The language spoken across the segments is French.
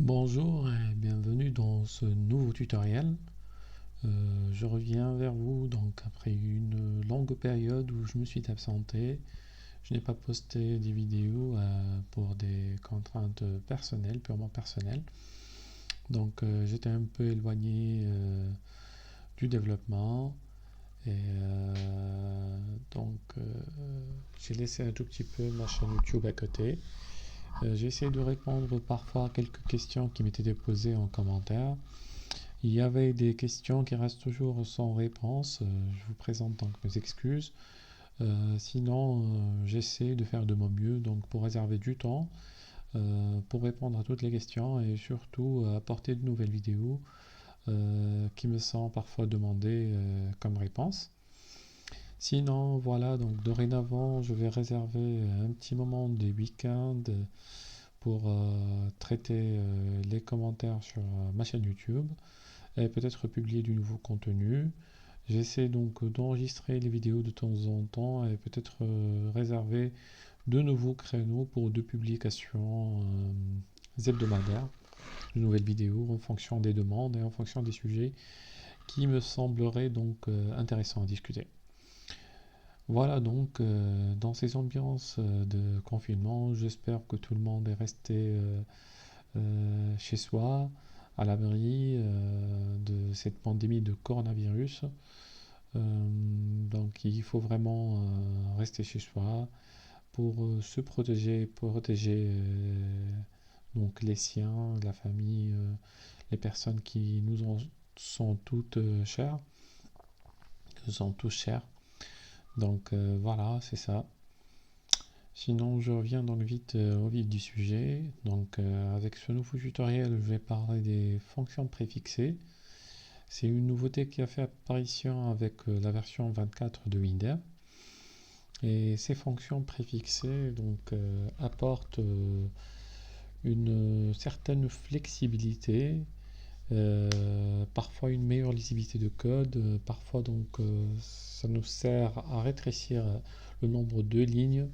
Bonjour et bienvenue dans ce nouveau tutoriel. Je reviens vers vous donc après une longue période où je me suis absenté. Je n'ai pas posté des vidéos pour des contraintes personnelles, purement personnelles. Donc j'étais un peu éloigné du développement et donc j'ai laissé un tout petit peu ma chaîne YouTube à côté. J'ai essayé de répondre parfois à quelques questions qui m'étaient déposées en commentaire. Il y avait des questions qui restent toujours sans réponse. Je vous présente donc mes excuses. Sinon, j'essaie de faire de mon mieux donc pour réserver du temps pour répondre à toutes les questions et surtout apporter de nouvelles vidéos qui me sont parfois demandées comme réponse. Sinon, voilà, donc dorénavant, je vais réserver un petit moment des week-ends pour traiter les commentaires sur ma chaîne YouTube et peut-être publier du nouveau contenu. J'essaie donc d'enregistrer les vidéos de temps en temps et peut-être réserver de nouveaux créneaux pour deux publications hebdomadaires, de nouvelles vidéos en fonction des demandes et en fonction des sujets qui me sembleraient donc intéressants à discuter. Voilà donc dans ces ambiances de confinement, j'espère que tout le monde est resté chez soi, à l'abri de cette pandémie de coronavirus. Donc il faut vraiment rester chez soi pour se protéger donc les siens, la famille, les personnes qui sont toutes chères, nous sont tous chers. Donc voilà, c'est ça. Sinon, je reviens donc vite au vif du sujet. Donc avec ce nouveau tutoriel, je vais parler des fonctions préfixées. C'est une nouveauté qui a fait apparition avec la version 24 de Windows. Et ces fonctions préfixées donc, apportent une certaine flexibilité, parfois une meilleure lisibilité de code, parfois donc ça nous sert à rétrécir le nombre de lignes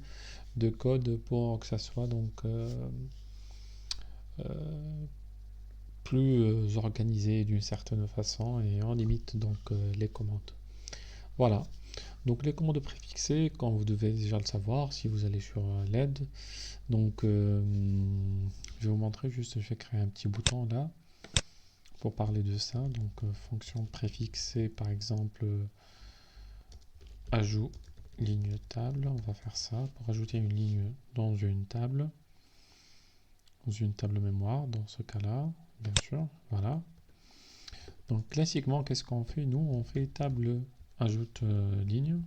de code pour que ça soit donc euh, plus organisé d'une certaine façon et on limite donc les commandes. Voilà. Donc les commandes préfixées, quand vous devez déjà le savoir, si vous allez sur l'aide, donc je vais vous montrer juste, je vais créer un petit bouton là pour parler de ça. Donc fonction préfixée, par exemple, ajout ligne table, on va faire ça pour ajouter une ligne dans une table mémoire, dans ce cas-là, bien sûr, voilà. Donc classiquement, qu'est-ce qu'on fait? Nous, on fait table ajoute ligne.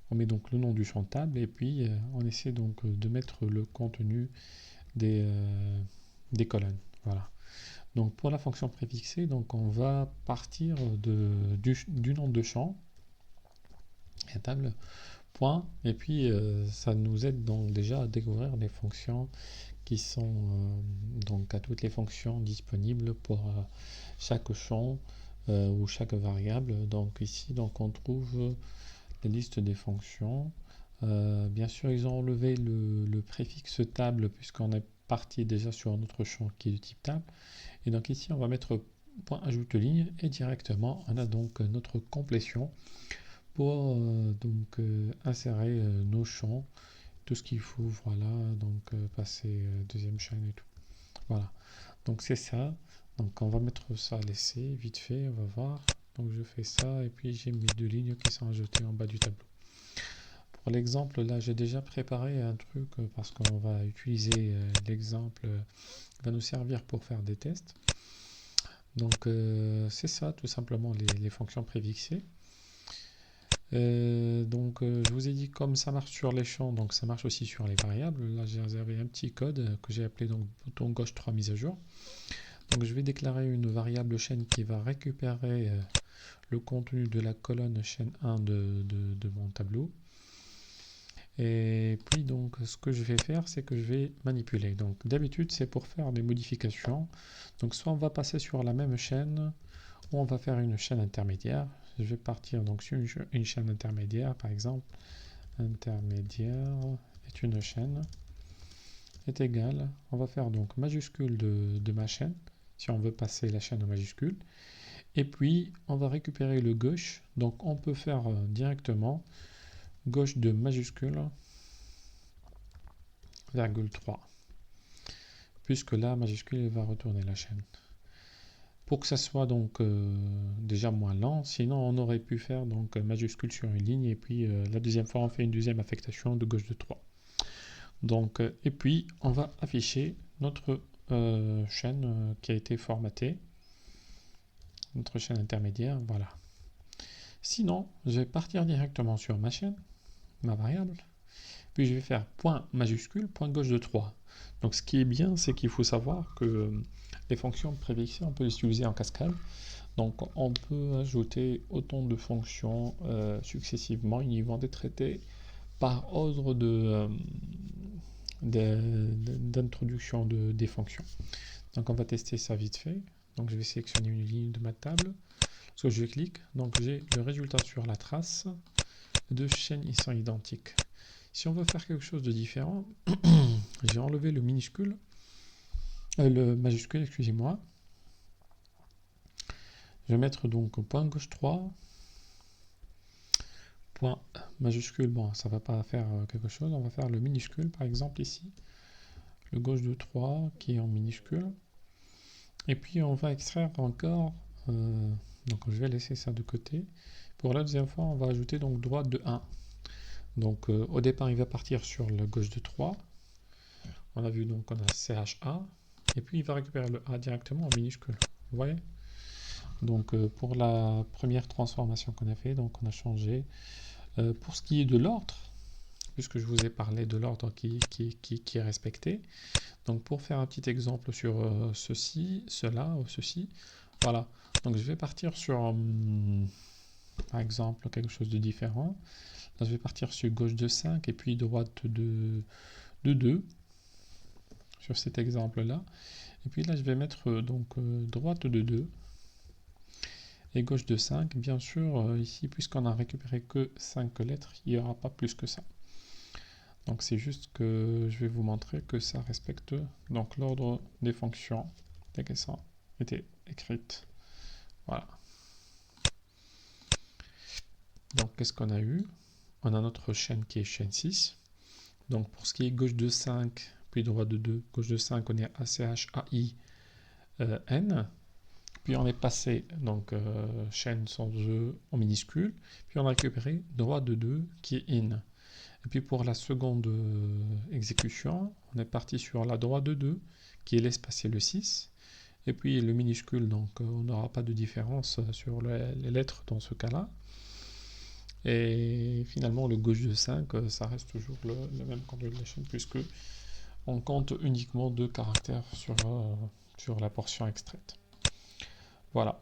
On met donc le nom du champ table et puis on essaie donc de mettre le contenu des colonnes. Voilà. Donc pour la fonction préfixée, donc on va partir du nom de champ, la table, point, et puis ça nous aide donc déjà à découvrir les fonctions qui sont donc à toutes les fonctions disponibles pour chaque champ ou chaque variable. Donc ici, donc on trouve la liste des fonctions. Bien sûr, ils ont enlevé le préfixe table puisqu'on est parti déjà sur un autre champ qui est de type table. Et donc ici, on va mettre point ajoute ligne et directement, on a donc notre complétion pour donc insérer nos champs, tout ce qu'il faut, voilà, donc passer deuxième chaîne et tout. Voilà, donc c'est ça. Donc on va mettre ça à l'essai, vite fait, on va voir. Donc je fais ça et puis j'ai mes deux lignes qui sont ajoutées en bas du tableau. Pour l'exemple, là j'ai déjà préparé un truc parce qu'on va utiliser l'exemple qui va nous servir pour faire des tests. Donc c'est ça tout simplement les fonctions préfixées. Donc je vous ai dit comme ça marche sur les champs, donc ça marche aussi sur les variables. Là j'ai réservé un petit code que j'ai appelé donc bouton gauche 3 mise à jour. Donc je vais déclarer une variable chaîne qui va récupérer le contenu de la colonne chaîne 1 de mon tableau. Et puis donc ce que je vais faire, c'est que je vais manipuler. Donc d'habitude c'est pour faire des modifications. Donc soit on va passer sur la même chaîne, ou on va faire une chaîne intermédiaire. Je vais partir donc sur une chaîne intermédiaire, par exemple. Intermédiaire est une chaîne. est égal, on va faire donc majuscule de ma chaîne, si on veut passer la chaîne en majuscule. Et puis, on va récupérer le gauche. Donc, on peut faire directement gauche de majuscule, virgule 3. Puisque là, majuscule va retourner la chaîne. Pour que ça soit donc déjà moins lent, sinon on aurait pu faire donc majuscule sur une ligne et puis la deuxième fois on fait une deuxième affectation de gauche de 3. Donc, et puis on va afficher notre chaîne qui a été formatée, notre chaîne intermédiaire, voilà. Sinon, je vais partir directement sur ma chaîne, ma variable, puis je vais faire point majuscule, point gauche de 3. Donc ce qui est bien, c'est qu'il faut savoir que les fonctions préfixées, on peut les utiliser en cascade. Donc on peut ajouter autant de fonctions successivement, ils vont être traitées par ordre d'introduction des fonctions. Donc on va tester ça vite fait. Donc je vais sélectionner une ligne de ma table. So, je clique, donc j'ai le résultat sur la trace. Les deux chaînes ils sont identiques. Si on veut faire quelque chose de différent, j'ai enlevé le minuscule, le majuscule, excusez-moi. Je vais mettre donc point gauche 3, point majuscule, bon ça va pas faire quelque chose, on va faire le minuscule par exemple ici, le gauche de 3 qui est en minuscule. Et puis on va extraire encore, donc je vais laisser ça de côté. Pour la deuxième fois, on va ajouter donc droite de 1. Donc au départ, il va partir sur le gauche de 3. On a vu donc on a CHA. Et puis il va récupérer le A directement en minuscule. Vous voyez? Donc pour la première transformation qu'on a fait, donc on a changé. Pour ce qui est de l'ordre, puisque je vous ai parlé de l'ordre qui est respecté. Donc pour faire un petit exemple sur ceci, cela ou ceci, voilà. Donc je vais partir sur, par exemple, quelque chose de différent. Là, je vais partir sur gauche de 5 et puis droite de 2, sur cet exemple-là. Et puis là, je vais mettre donc droite de 2 et gauche de 5. Bien sûr, ici, puisqu'on a récupéré que 5 lettres, il n'y aura pas plus que ça. Donc c'est juste que je vais vous montrer que ça respecte donc l'ordre des fonctions dès qu'elles ont été écrites. Voilà. Donc qu'est-ce qu'on a eu? On a notre chaîne qui est chaîne 6. Donc pour ce qui est gauche de 5, puis droite de 2, gauche de 5, on est ACH, N. Puis on est passé, donc chaîne sans E en minuscule. Puis on a récupéré droite de 2 qui est IN. Et puis pour la seconde exécution, on est parti sur la droite de 2 qui laisse passer le 6. Et puis le minuscule, donc on n'aura pas de différence sur les lettres dans ce cas-là. Et finalement, le gauche de 5, ça reste toujours le même contenu de la chaîne, puisque on compte uniquement 2 caractères sur la portion extraite. Voilà.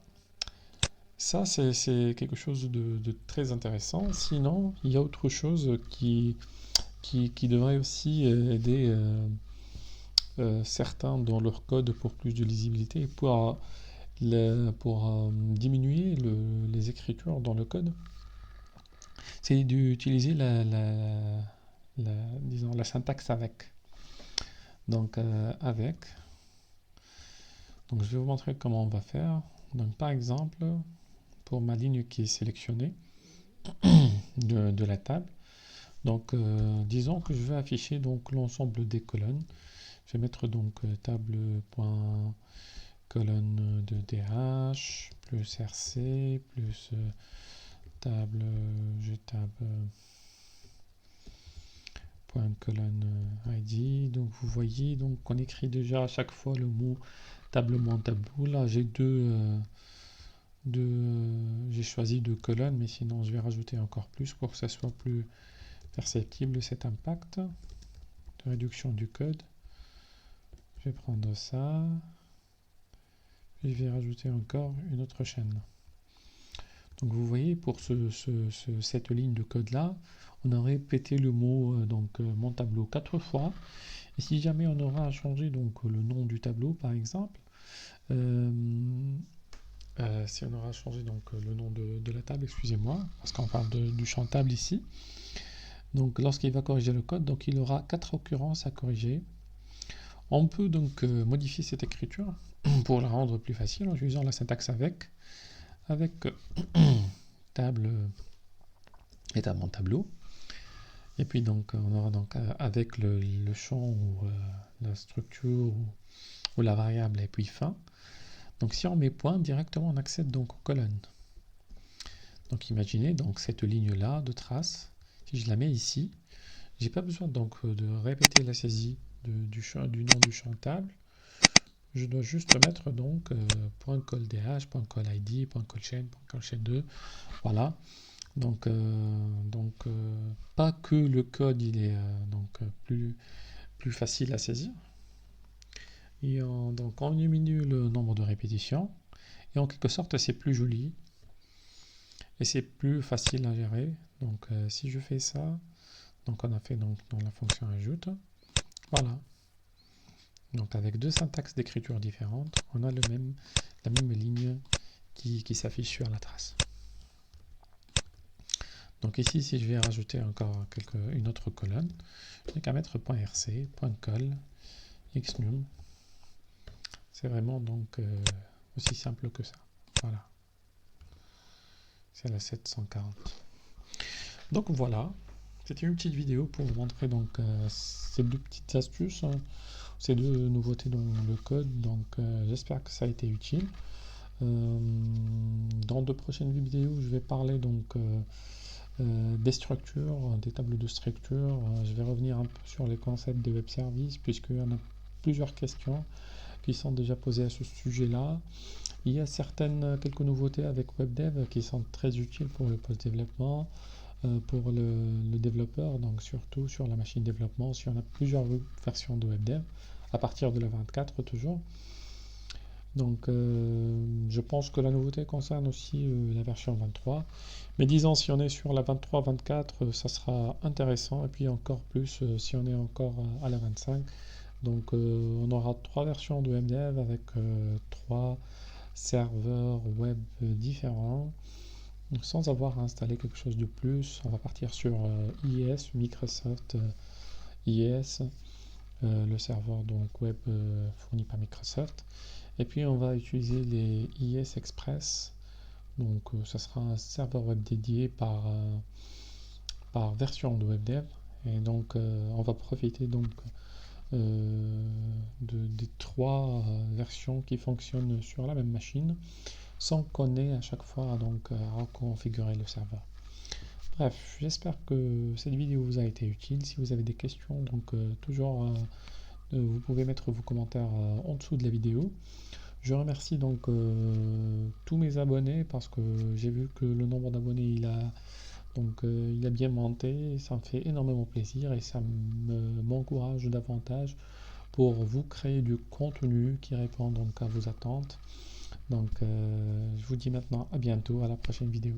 Ça, c'est quelque chose de très intéressant. Sinon, il y a autre chose qui devrait aussi aider certains dans leur code pour plus de lisibilité, pour diminuer les écritures dans le code. C'est d'utiliser disons, la syntaxe avec. Donc avec. Donc je vais vous montrer comment on va faire. Donc par exemple, pour ma ligne qui est sélectionnée de la table, donc disons que je vais afficher donc l'ensemble des colonnes. Je vais mettre donc table.colonne de DH plus RC plus table colonne ID. Donc vous voyez, donc on écrit déjà à chaque fois le mot tableau. Là j'ai j'ai choisi 2 colonnes, mais sinon je vais rajouter encore plus pour que ça soit plus perceptible cet impact de réduction du code. Je vais prendre ça, puis je vais rajouter encore une autre chaîne. Donc vous voyez, pour cette ligne de code là, on a répété le mot mon tableau 4 fois. Et si jamais on aura à changer donc le nom du tableau par exemple, si on aura changé donc le nom de la table, excusez-moi, parce qu'on parle du champ table ici. Donc lorsqu'il va corriger le code, donc il aura 4 occurrences à corriger. On peut donc modifier cette écriture pour la rendre plus facile en utilisant la syntaxe avec table étalement tableau. Et puis donc on aura donc avec le champ ou la structure ou la variable et puis fin. Donc si on met point, directement on accède donc aux colonnes. Donc imaginez donc cette ligne là de trace, si je la mets ici, j'ai pas besoin donc de répéter la saisie du nom du champ table. Je dois juste mettre donc point call DH, point call ID, point call chain, point call chain 2. Voilà. Donc pas que le code il est plus facile à saisir. Et donc on diminue le nombre de répétitions et en quelque sorte c'est plus joli et c'est plus facile à gérer. Donc si je fais ça, donc on a fait donc dans la fonction ajoute, voilà. Donc avec deux syntaxes d'écriture différentes, on a la même ligne qui s'affiche sur la trace. Donc ici, si je vais rajouter encore une autre colonne, je n'ai qu'à mettre .rc, .col, xnum. C'est vraiment donc aussi simple que ça. Voilà. C'est la 740. Donc voilà, c'était une petite vidéo pour vous montrer donc ces deux petites astuces, ces deux nouveautés dans le code. Donc j'espère que ça a été utile. Dans de prochaines vidéos, je vais parler donc des structures, des tables de structure. Je vais revenir un peu sur les concepts de web service puisqu'il y en a plusieurs questions qui sont déjà posées à ce sujet-là. Il y a quelques nouveautés avec WebDev qui sont très utiles pour le post-développement, pour le développeur, donc surtout sur la machine développement, si on a plusieurs versions de WebDev, à partir de la 24 toujours. Donc je pense que la nouveauté concerne aussi la version 23. Mais disons, si on est sur la 23-24, ça sera intéressant. Et puis encore plus si on est encore à la 25. Donc on aura 3 versions de WebDev avec 3 serveurs web différents. Donc, sans avoir à installer quelque chose de plus, on va partir sur IIS, Microsoft IIS, le serveur donc web fourni par Microsoft. Et puis on va utiliser les IIS Express. Donc ça sera un serveur web dédié par version de WebDev. Et donc on va profiter donc des 3 versions qui fonctionnent sur la même machine sans qu'on ait à chaque fois donc à reconfigurer le serveur. Bref, j'espère que cette vidéo vous a été utile. Si vous avez des questions, donc toujours vous pouvez mettre vos commentaires en dessous de la vidéo. Je remercie donc tous mes abonnés parce que j'ai vu que le nombre d'abonnés il a bien monté. Ça me fait énormément plaisir et ça m'encourage davantage pour vous créer du contenu qui répond donc à vos attentes. Donc je vous dis maintenant à bientôt, à la prochaine vidéo.